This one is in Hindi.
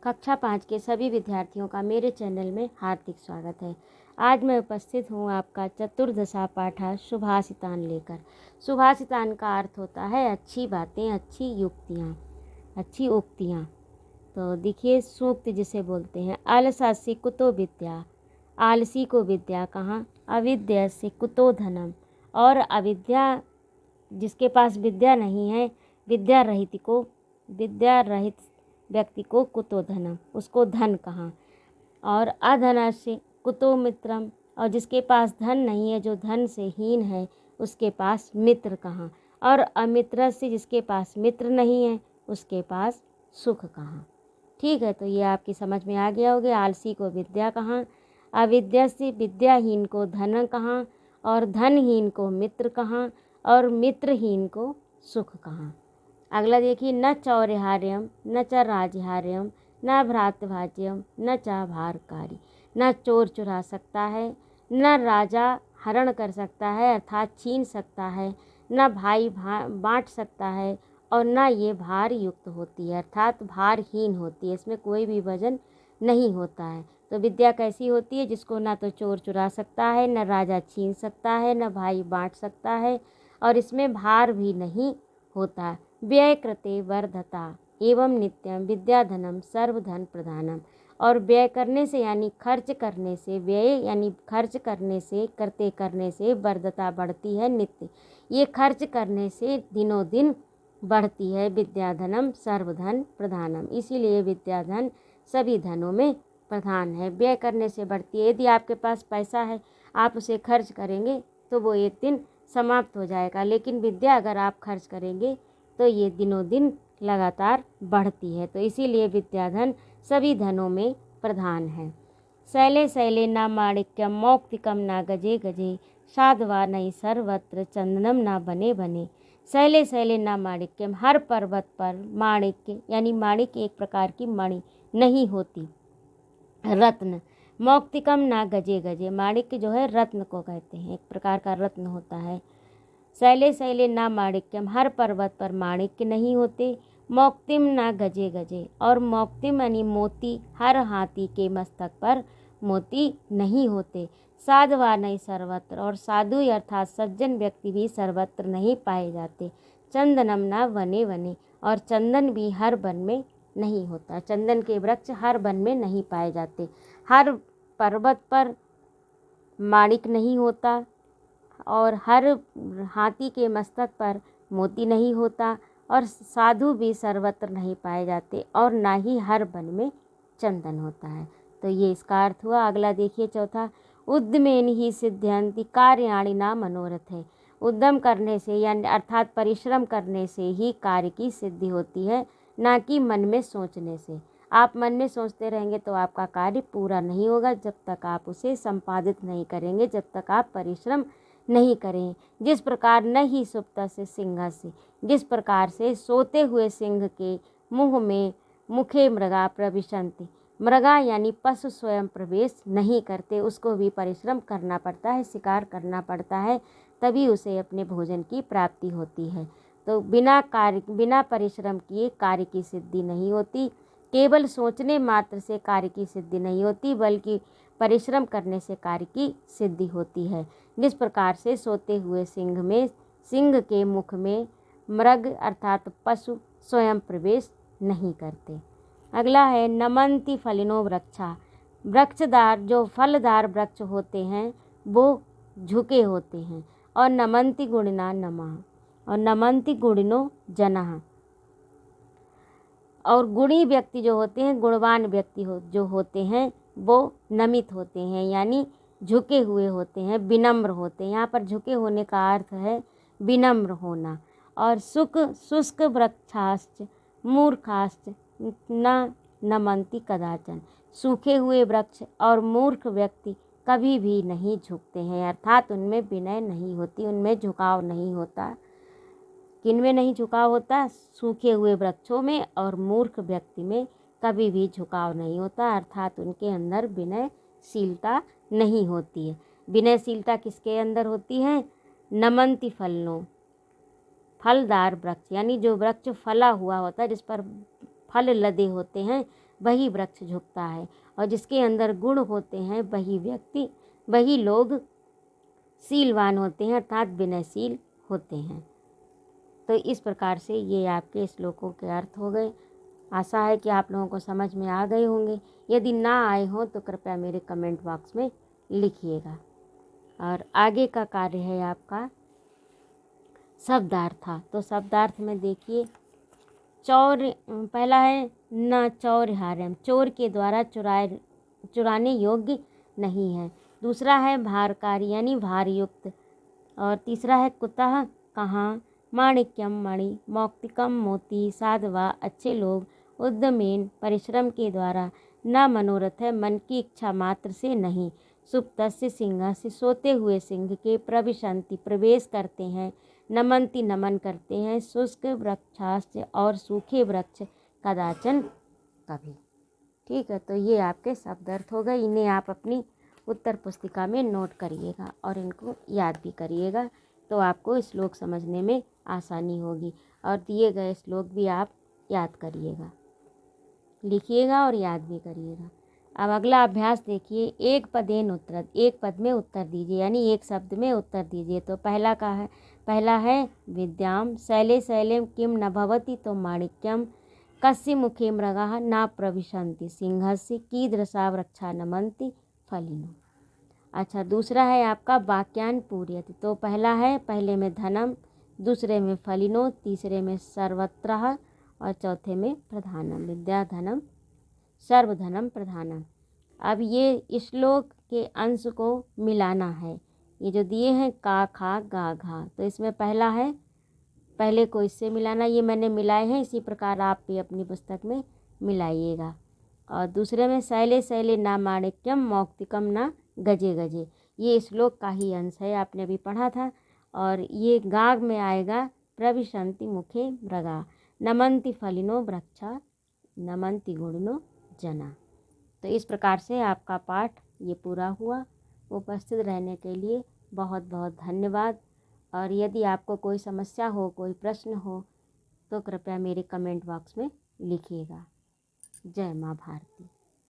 कक्षा 5 के सभी विद्यार्थियों का मेरे चैनल में हार्दिक स्वागत है। आज मैं उपस्थित हूँ आपका चतुर्दशा पाठा सुभाषितान लेकर। सुभाषितान का अर्थ होता है अच्छी बातें, अच्छी युक्तियाँ, अच्छी उक्तियाँ। तो देखिए सूक्त जिसे बोलते हैं, आलसास्य कुतो विद्या, आलसी को विद्या कहाँ, अविद्या से कुतो धनम, और अविद्या जिसके पास विद्या नहीं है, विद्या रहित व्यक्ति को कुतो धनम, उसको धन कहाँ, और अधनस्य कुतो मित्रम, और जिसके पास धन नहीं है, जो धन से हीन है, उसके पास मित्र कहाँ, और अमित्र से जिसके पास मित्र नहीं है, उसके पास सुख कहाँ। ठीक है, तो ये आपकी समझ में आ गया होगा। आलसी को विद्या कहाँ, अविद्या से विद्याहीन को धन कहाँ, और धनहीन को मित्र कहाँ, और मित्रहीन को सुख कहाँ। अगला देखिए, न चौर्यहार्यम न च राजहार्यम न भ्रातभाज्यम न च भारकारी। न चोर चुरा सकता है, न राजा हरण कर सकता है अर्थात छीन सकता है, न भाई बांट सकता है, और न ये भार युक्त होती है अर्थात भारहीन होती है, इसमें कोई भी वजन नहीं होता है। तो विद्या कैसी होती है, जिसको ना तो चोर चुरा सकता है, न राजा छीन सकता है, न भाई बांट सकता है, और इसमें भार भी नहीं होता। व्यय कृते वर्धता एवं नित्यम विद्याधनम सर्वधन प्रधानम, और व्यय करने से यानी खर्च करने से, व्यय यानी खर्च करने से, करने से वर्धता बढ़ती है, नित्य ये खर्च करने से दिनों दिन बढ़ती है। विद्याधनम सर्वधन प्रधानम, इसीलिए विद्याधन सभी धनों में प्रधान है। व्यय करने से बढ़ती है, यदि आपके पास पैसा है, आप उसे खर्च करेंगे तो वो एक दिन समाप्त हो जाएगा, लेकिन विद्या अगर आप खर्च करेंगे तो ये दिनों दिन लगातार बढ़ती है। तो इसीलिए विद्याधन सभी धनों में प्रधान है। शैले शैले न माणिक्यम मौक्तिकम न गजे गजे, साधवा नहीं सर्वत्र चंदनम न बने बने। शैले शैले न माणिक्यम, हर पर्वत पर माणिक्य यानी माणिक एक प्रकार की मणि नहीं होती, रत्न। मौक्तिकम ना गजे गजे, माणिक्य जो है रत्न को कहते हैं, एक प्रकार का रत्न होता है। शैले शैले ना माणिक्यम, हर पर्वत पर माणिक्य नहीं होते। मौक्तिम ना गजे गजे, और मौक्तिम यानी मोती, हर हाथी के मस्तक पर मोती नहीं होते। साधवा नहीं सर्वत्र, और साधु अर्थात सज्जन व्यक्ति भी सर्वत्र नहीं पाए जाते। चंदनम ना वने वने, और चंदन भी हर वन में नहीं होता, चंदन के वृक्ष हर वन में नहीं पाए जाते। हर पर्वत पर माणिक नहीं होता, और हर हाथी के मस्तक पर मोती नहीं होता, और साधु भी सर्वत्र नहीं पाए जाते, और ना ही हर वन में चंदन होता है। तो ये इसका अर्थ हुआ। अगला देखिए चौथा, उद्यमेन ही सिद्ध्यंति कार्याणि ना मनोरथ है। उद्यम करने से यानी अर्थात परिश्रम करने से ही कार्य की सिद्धि होती है, ना कि मन में सोचने से। आप मन में सोचते रहेंगे तो आपका कार्य पूरा नहीं होगा, जब तक आप उसे संपादित नहीं करेंगे, जब तक आप परिश्रम नहीं करें। जिस प्रकार न ही सुप्त से सिंह से, जिस प्रकार से सोते हुए सिंह के मुंह में मुखे मृगा प्रविशन्ति, मृगा यानी पशु स्वयं प्रवेश नहीं करते, उसको भी परिश्रम करना पड़ता है, शिकार करना पड़ता है, तभी उसे अपने भोजन की प्राप्ति होती है। तो बिना परिश्रम किए कार्य की सिद्धि नहीं होती। केवल सोचने मात्र से कार्य की सिद्धि नहीं होती, बल्कि परिश्रम करने से कार्य की सिद्धि होती है। जिस प्रकार से सोते हुए सिंह के मुख में मृग अर्थात पशु स्वयं प्रवेश नहीं करते। अगला है, नमन्ति फलिनो वृक्षा, वृक्षदार जो फलदार वृक्ष होते हैं वो झुके होते हैं। और नमन्ति गुणिना नमः, और नमन्ति गुणिनो जनः, और गुणी व्यक्ति जो होते हैं, गुणवान व्यक्ति जो होते हैं, वो नमित होते हैं यानी झुके हुए होते हैं, विनम्र होते हैं। यहाँ पर झुके होने का अर्थ है विनम्र होना। और शुष्क वृक्षाश्च मूर्खाश्च न नमन्ति कदाचन, सूखे हुए वृक्ष और मूर्ख व्यक्ति कभी भी नहीं झुकते हैं, अर्थात उनमें विनय नहीं होती, उनमें झुकाव नहीं होता। किनमें नहीं झुकाव होता? सूखे हुए वृक्षों में और मूर्ख व्यक्ति में कभी भी झुकाव नहीं होता, अर्थात उनके अंदर विनयशीलता नहीं होती है। विनयशीलता किसके अंदर होती है? नमन्ति फलनो, फलदार वृक्ष यानी जो वृक्ष फला हुआ होता है, जिस पर फल लदे होते हैं, वही वृक्ष झुकता है, और जिसके अंदर गुण होते हैं वही लोग शीलवान होते हैं, अर्थात विनयशील होते हैं। तो इस प्रकार से ये आपके श्लोकों के अर्थ हो गए। आशा है कि आप लोगों को समझ में आ गए होंगे। यदि ना आए हों तो कृपया मेरे कमेंट बॉक्स में लिखिएगा। और आगे का कार्य है आपका शब्दार्थ। तो शब्दार्थ में देखिए, पहला है न चौर्यहार्यम, चोर के द्वारा चुराने योग्य नहीं है। दूसरा है भारकारी यानी भारयुक्त। और तीसरा है कुतः कहाँ, माणिक्यम मणि, मौक्तिकम मोती, साधवा अच्छे लोग, उद्यमेन परिश्रम के द्वारा, न मनोरथ है मन की इच्छा मात्र से नहीं, सुप्तस्य सिंह से सोते हुए सिंह के, प्रविशंति प्रवेश करते हैं, नमंति नमन करते हैं, शुष्क वृक्षाश्च और सूखे वृक्ष, कदाचन कभी। ठीक है, तो ये आपके शब्द अर्थ हो गए। इन्हें आप अपनी उत्तर पुस्तिका में नोट करिएगा और इनको याद भी करिएगा, तो आपको श्लोक समझने में आसानी होगी। और दिए गए श्लोक भी आप याद करिएगा, लिखिएगा और याद भी करिएगा। अब अगला अभ्यास देखिए, एक पदेन उत्तर, एक पद में उत्तर दीजिए, यानी एक शब्द में उत्तर दीजिए। तो पहला है विद्याम, शैले शैलेम किम न भवति तो माणिक्यम, कस्य मुखे मृगः न प्रविशन्ति सिंहस्य, कीदृशा वृक्षा नमन्ति फलिनो। अच्छा, दूसरा है आपका वाक्यान पूर्यति। तो पहले में धनम, दूसरे में फलिनो, तीसरे में सर्वत्र और चौथे में प्रधानम, विद्या धनम सर्वधनम प्रधानम। अब ये श्लोक के अंश को मिलाना है। ये जो दिए हैं का खा गा घा, तो इसमें पहले को इससे मिलाना, ये मैंने मिलाए हैं, इसी प्रकार आप भी अपनी पुस्तक में मिलाइएगा। और दूसरे में शैले शैले ना माणिक्यम, मौक्तिकम ना गजे गजे, ये श्लोक का ही अंश है, आपने अभी पढ़ा था। और ये गाग में आएगा प्रविशन्ति मुखे मृगा, नमन्ति फलिनो वृक्षा, नमन्ति गुणिनो जना। तो इस प्रकार से आपका पाठ ये पूरा हुआ। उपस्थित रहने के लिए बहुत बहुत धन्यवाद। और यदि आपको कोई समस्या हो, कोई प्रश्न हो, तो कृपया मेरे कमेंट बॉक्स में लिखिएगा। जय माँ भारती।